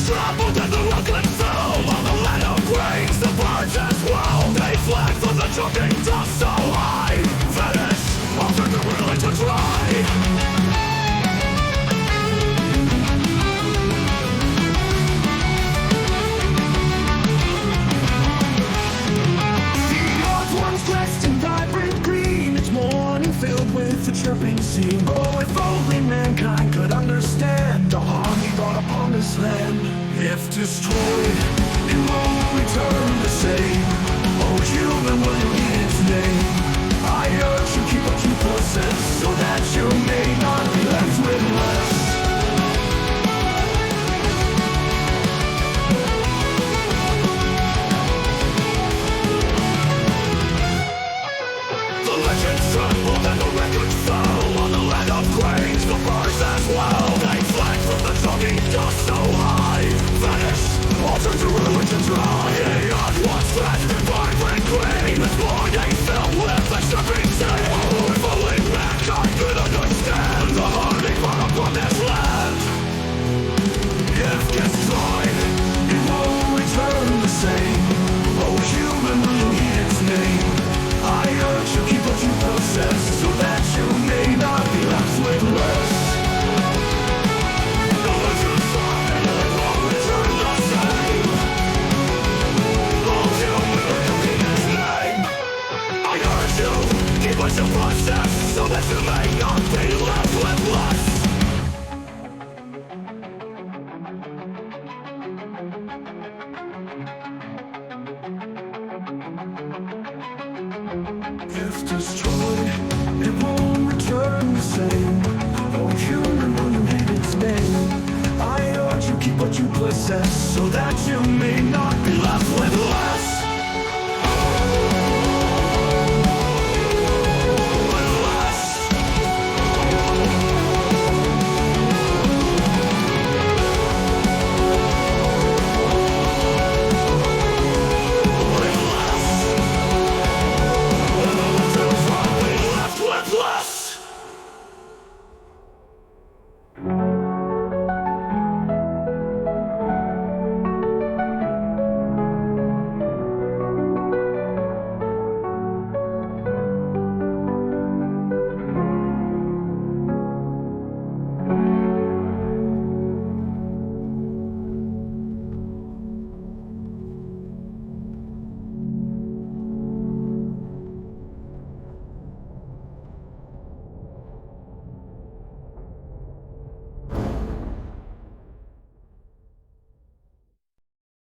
trembled and the rocklet fell. On the land of grains, the birds as well. They fled from the choking dust so high. Vanish, often the willing to try. Filled with the chirping sea. Oh, if only mankind could understand the harm he brought upon this land. If destroyed, it won't return the same. Oh, human, will you heed its name? I urge you, keep what you possess, so that you may not be left with less. Trembled and the records fell. On the land of grains, the birds as well. They fled from the choking dust so high. Vanished, all turned to ruin to dry. The earth once fed and vibrant green, this morning filled with the chirping sea. Oh, if only mankind could understand the harm he brought upon this land. If destroyed, it won't return the same. Oh, human, will you heed its name? I urge you, keep what you possess, so that you may not be left with less. No one to find, it won't return the same. Oh, human, will you heed its name? I urge you, keep what you possess, so that you may not be left with less. If destroyed, it won't return the same. Oh, human, will you heed its name? I urge you, keep what you possess, so that you may not be left with less.